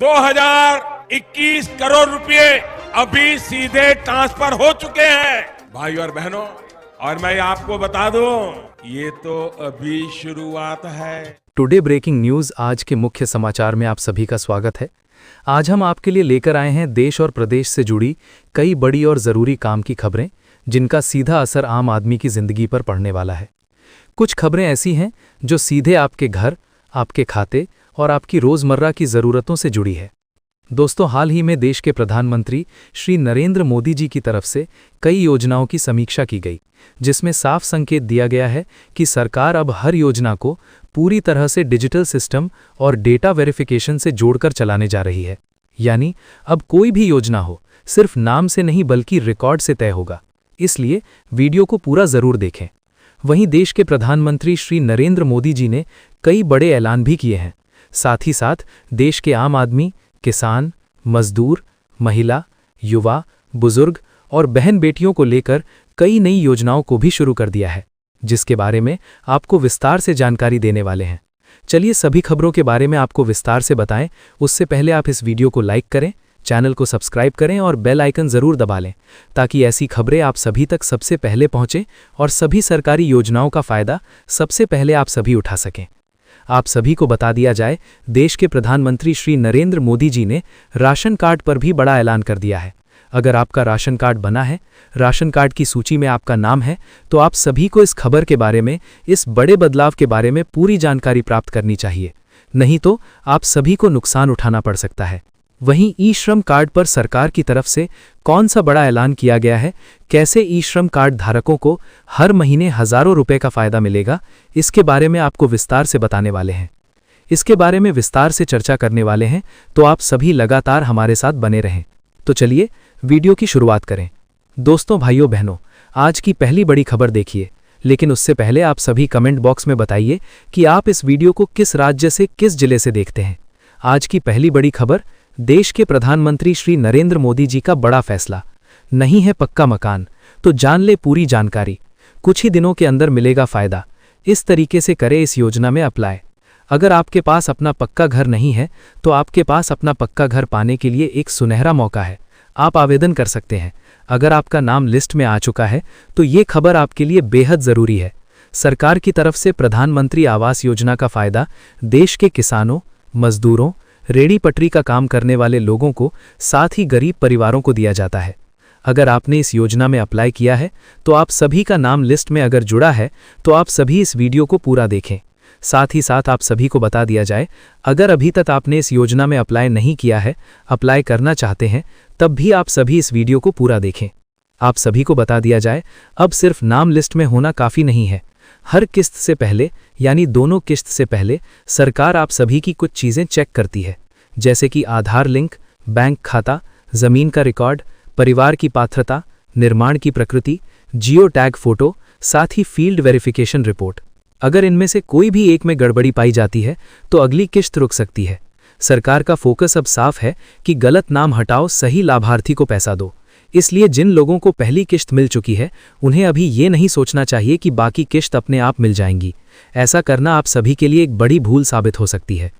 2021 करोड़ रुपए अभी सीधे ट्रांसफर हो चुके हैं भाई और बहनों। और मैं आपको बता दूं, ये तो अभी शुरुआत है। टुडे ब्रेकिंग न्यूज आज के मुख्य समाचार में आप सभी का स्वागत है। आज हम आपके लिए लेकर आए हैं देश और प्रदेश से जुड़ी कई बड़ी और ज़रूरी काम की खबरें, जिनका सीधा असर आम आदमी की ज़िंदगी पर पड़ने वाला है। कुछ खबरें ऐसी हैं जो सीधे आपके घर, आपके खाते और आपकी रोज़मर्रा की ज़रूरतों से जुड़ी है। दोस्तों, हाल ही में देश के प्रधानमंत्री श्री नरेंद्र मोदी जी की तरफ से कई योजनाओं की समीक्षा की गई, जिसमें साफ संकेत दिया गया है कि सरकार अब हर योजना को पूरी तरह से डिजिटल सिस्टम और डेटा वेरिफिकेशन से जोड़कर चलाने जा रही है। यानी अब कोई भी योजना हो, सिर्फ नाम से नहीं बल्कि रिकॉर्ड से तय होगा। इसलिए वीडियो को पूरा ज़रूर देखें। वहीं देश के प्रधानमंत्री श्री नरेंद्र मोदी जी ने कई बड़े ऐलान भी किए हैं। साथ ही साथ देश के आम आदमी, किसान, मजदूर, महिला, युवा, बुजुर्ग और बहन बेटियों को लेकर कई नई योजनाओं को भी शुरू कर दिया है, जिसके बारे में आपको विस्तार से जानकारी देने वाले हैं। चलिए सभी खबरों के बारे में आपको विस्तार से बताएं। उससे पहले आप इस वीडियो को लाइक करें, चैनल को सब्सक्राइब करें और बेल आइकन ज़रूर दबा लें, ताकि ऐसी खबरें आप सभी तक सबसे पहले पहुंचें और सभी सरकारी योजनाओं का फ़ायदा सबसे पहले आप सभी उठा सकें। आप सभी को बता दिया जाए, देश के प्रधानमंत्री श्री नरेंद्र मोदी जी ने राशन कार्ड पर भी बड़ा ऐलान कर दिया है। अगर आपका राशन कार्ड बना है, राशन कार्ड की सूची में आपका नाम है, तो आप सभी को इस खबर के बारे में, इस बड़े बदलाव के बारे में पूरी जानकारी प्राप्त करनी चाहिए। नहीं तो आप सभी को नुकसान उठाना पड़ सकता है। वहीं ई श्रम कार्ड पर सरकार की तरफ से कौन सा बड़ा ऐलान किया गया है, कैसे ई श्रम कार्ड धारकों को हर महीने हज़ारों रुपए का फ़ायदा मिलेगा, इसके बारे में आपको विस्तार से बताने वाले हैं। इसके बारे में विस्तार से चर्चा करने वाले हैं, तो आप सभी लगातार हमारे साथ बने रहें। तो चलिए वीडियो की शुरुआत करें। दोस्तों, भाइयों बहनों, आज की पहली बड़ी खबर देखिए, लेकिन उससे पहले आप सभी कमेंट बॉक्स में बताइए कि आप इस वीडियो को किस राज्य से, किस जिले से देखते हैं। आज की पहली बड़ी खबर, देश के प्रधानमंत्री श्री नरेंद्र मोदी जी का बड़ा फैसला। नहीं है पक्का मकान तो जान ले पूरी जानकारी, कुछ ही दिनों के अंदर मिलेगा फ़ायदा। इस तरीके से करें इस योजना में अप्लाई। अगर आपके पास अपना पक्का घर नहीं है, तो आपके पास अपना पक्का घर पाने के लिए एक सुनहरा मौका है। आप आवेदन कर सकते हैं। अगर आपका नाम लिस्ट में आ चुका है, तो ये खबर आपके लिए बेहद ज़रूरी है। सरकार की तरफ से प्रधानमंत्री आवास योजना का फ़ायदा देश के किसानों, मजदूरों, रेडी पटरी का काम करने वाले लोगों को, साथ ही गरीब परिवारों को दिया जाता है। अगर आपने इस योजना में अप्लाई किया है, तो आप सभी का नाम लिस्ट में अगर जुड़ा है, तो आप सभी इस वीडियो को पूरा देखें। साथ ही साथ आप सभी को बता दिया जाए, अगर अभी तक आपने इस योजना में अप्लाई नहीं किया है, अप्लाई करना चाहते हैं, तब भी आप सभी इस वीडियो को पूरा देखें। आप सभी को बता दिया जाए, अब सिर्फ नाम लिस्ट में होना काफ़ी नहीं है। हर किस्त से पहले, यानी दोनों किस्त से पहले, सरकार आप सभी की कुछ चीज़ें चेक करती है, जैसे कि आधार लिंक, बैंक खाता, ज़मीन का रिकॉर्ड, परिवार की पात्रता, निर्माण की प्रकृति, जियो टैग फोटो, साथ ही फील्ड वेरिफिकेशन रिपोर्ट। अगर इनमें से कोई भी एक में गड़बड़ी पाई जाती है, तो अगली किस्त रुक सकती है। सरकार का फोकस अब साफ है कि गलत नाम हटाओ, सही लाभार्थी को पैसा दो। इसलिए जिन लोगों को पहली किस्त मिल चुकी है, उन्हें अभी ये नहीं सोचना चाहिए कि बाकी किस्त अपने आप मिल जाएंगी। ऐसा करना आप सभी के लिए एक बड़ी भूल साबित हो सकती है।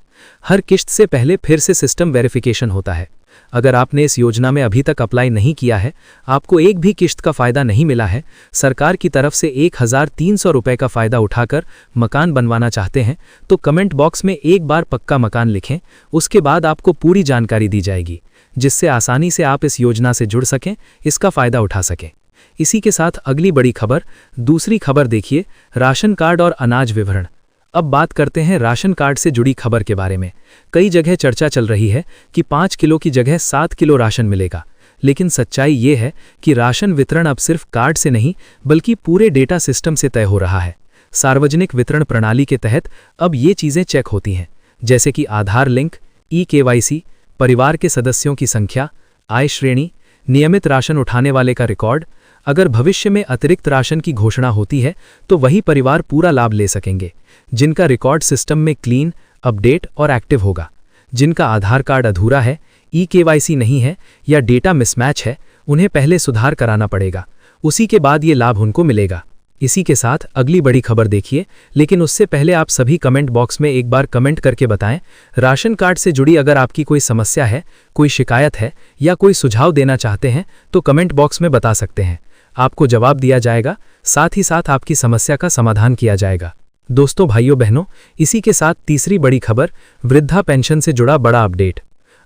हर किस्त से पहले फिर से सिस्टम वेरिफिकेशन होता है। अगर आपने इस योजना में अभी तक अप्लाई नहीं किया है, आपको एक भी किस्त का फ़ायदा नहीं मिला है, सरकार की तरफ से 1300 रुपये का फ़ायदा उठाकर मकान बनवाना चाहते हैं, तो कमेंट बॉक्स में एक बार पक्का मकान लिखें। उसके बाद आपको पूरी जानकारी दी जाएगी, जिससे आसानी से आप इस योजना से जुड़ सकें, इसका फ़ायदा उठा सकें। इसी के साथ अगली बड़ी खबर, दूसरी खबर देखिए, राशन कार्ड और अनाज विवरण। अब बात करते हैं राशन कार्ड से जुड़ी खबर के बारे में। कई जगह चर्चा चल रही है कि 5 किलो की जगह 7 किलो राशन मिलेगा, लेकिन सच्चाई ये है कि राशन वितरण अब सिर्फ कार्ड से नहीं, बल्कि पूरे डेटा सिस्टम से तय हो रहा है। सार्वजनिक वितरण प्रणाली के तहत अब ये चीज़ें चेक होती हैं, जैसे कि आधार लिंक, ई-KYC, परिवार के सदस्यों की संख्या, आय श्रेणी, नियमित राशन उठाने वाले का रिकॉर्ड। अगर भविष्य में अतिरिक्त राशन की घोषणा होती है, तो वही परिवार पूरा लाभ ले सकेंगे, जिनका रिकॉर्ड सिस्टम में क्लीन, अपडेट और एक्टिव होगा। जिनका आधार कार्ड अधूरा है, ई-KYC नहीं है या डेटा मिसमैच है, उन्हें पहले सुधार कराना पड़ेगा, उसी के बाद ये लाभ उनको मिलेगा। इसी के साथ अगली बड़ी खबर देखिए, लेकिन उससे पहले आप सभी कमेंट बॉक्स में एक बार कमेंट करके बताएं राशन कार्ड से जुड़ी अगर आपकी कोई समस्या है, कोई शिकायत है या कोई सुझाव देना चाहते हैं तो कमेंट बॉक्स में बता सकते हैं। आपको जवाब दिया जाएगा, साथ ही साथ आपकी समस्या का समाधान किया जाएगा। दोस्तों, भाइयों बहनों, इसी के साथ तीसरी बड़ी खबर, वृद्धा पेंशन से जुड़ा बड़ा अपडेट।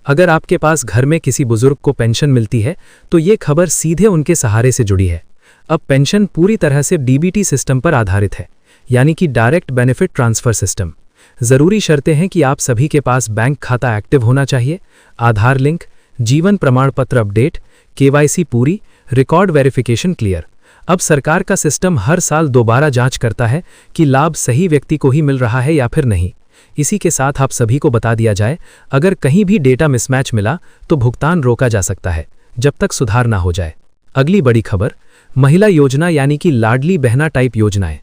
अगर आपके पास घर में किसी बुजुर्ग को पेंशन मिलती है तो ये खबर सीधे उनके सहारे से जुड़ी है। अब पेंशन पूरी तरह से डीबीटी सिस्टम पर आधारित है, यानी कि डायरेक्ट बेनिफिट ट्रांसफर सिस्टम। जरूरी शर्तें हैं कि आप सभी के पास बैंक खाता एक्टिव होना चाहिए, आधार लिंक, जीवन प्रमाण पत्र अपडेट, केवाईसी पूरी, रिकॉर्ड वेरिफिकेशन क्लियर। अब सरकार का सिस्टम हर साल दोबारा जांच करता है कि लाभ सही व्यक्ति को ही मिल रहा है या फिर नहीं। इसी के साथ आप सभी को बता दिया जाए, अगर कहीं भी डेटा मिसमैच मिला तो भुगतान रोका जा सकता है जब तक सुधार ना हो जाए। अगली बड़ी खबर, महिला योजना यानी कि लाडली बहना टाइप योजनाएं।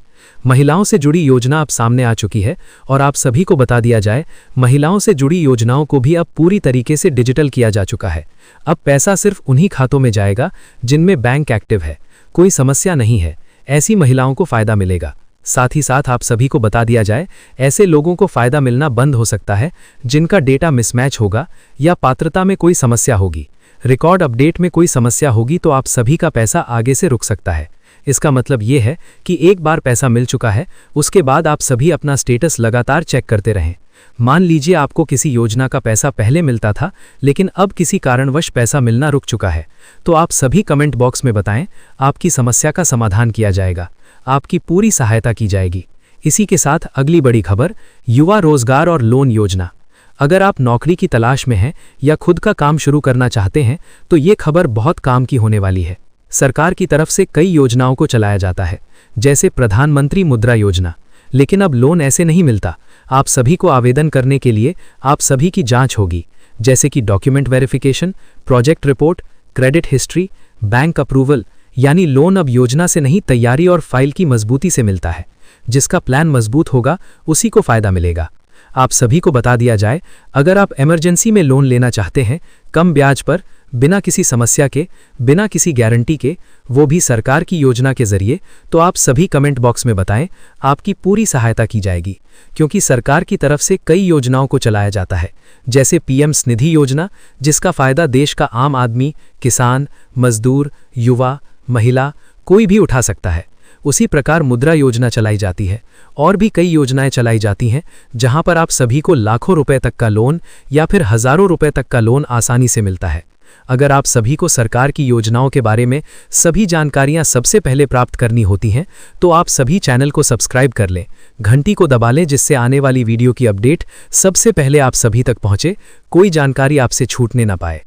महिलाओं से जुड़ी योजना अब सामने आ चुकी है और आप सभी को बता दिया जाए, महिलाओं से जुड़ी योजनाओं को भी अब पूरी तरीके से डिजिटल किया जा चुका है। अब पैसा सिर्फ उन्हीं खातों में जाएगा जिनमें बैंक एक्टिव है, कोई समस्या नहीं है, ऐसी महिलाओं को फायदा मिलेगा। साथ ही साथ आप सभी को बता दिया जाए, ऐसे लोगों को फायदा मिलना बंद हो सकता है जिनका डेटा मिसमैच होगा या पात्रता में कोई समस्या होगी, रिकॉर्ड अपडेट में कोई समस्या होगी तो आप सभी का पैसा आगे से रुक सकता है। इसका मतलब ये है कि एक बार पैसा मिल चुका है, उसके बाद आप सभी अपना स्टेटस लगातार चेक करते रहें। मान लीजिए आपको किसी योजना का पैसा पहले मिलता था लेकिन अब किसी कारणवश पैसा मिलना रुक चुका है, तो आप सभी कमेंट बॉक्स में बताएं, आपकी समस्या का समाधान किया जाएगा, आपकी पूरी सहायता की जाएगी। इसी के साथ अगली बड़ी खबर, युवा रोजगार और लोन योजना। अगर आप नौकरी की तलाश में हैं या खुद का काम शुरू करना चाहते हैं तो ये खबर बहुत काम की होने वाली है। सरकार की तरफ से कई योजनाओं को चलाया जाता है, जैसे प्रधानमंत्री मुद्रा योजना, लेकिन अब लोन ऐसे नहीं मिलता। आप सभी को आवेदन करने के लिए आप सभी की जांच होगी, जैसे कि document verification, project report, credit history, bank approval. यानी लोन अब योजना से नहीं, तैयारी और फाइल की मजबूती से मिलता है। जिसका प्लान मजबूत होगा उसी को फायदा मिलेगा। आप सभी को बता दिया जाए, अगर आप इमरजेंसी में लोन लेना चाहते हैं, कम ब्याज पर, बिना किसी समस्या के, बिना किसी गारंटी के, वो भी सरकार की योजना के जरिए, तो आप सभी कमेंट बॉक्स में बताएं, आपकी पूरी सहायता की जाएगी। क्योंकि सरकार की तरफ से कई योजनाओं को चलाया जाता है, जैसे पीएम निधि योजना, जिसका फायदा देश का आम आदमी, किसान, मजदूर, युवा, महिला कोई भी उठा सकता है। उसी प्रकार मुद्रा योजना चलाई जाती है और भी कई योजनाएं चलाई जाती हैं, जहां पर आप सभी को लाखों रुपए तक का लोन या फिर हजारों रुपए तक का लोन आसानी से मिलता है। अगर आप सभी को सरकार की योजनाओं के बारे में सभी जानकारियां सबसे पहले प्राप्त करनी होती हैं, तो आप सभी चैनल को सब्सक्राइब कर लें, घंटी को दबा लें, जिससे आने वाली वीडियो की अपडेट सबसे पहले आप सभी तक पहुंचे, कोई जानकारी आपसे छूटने ना पाए।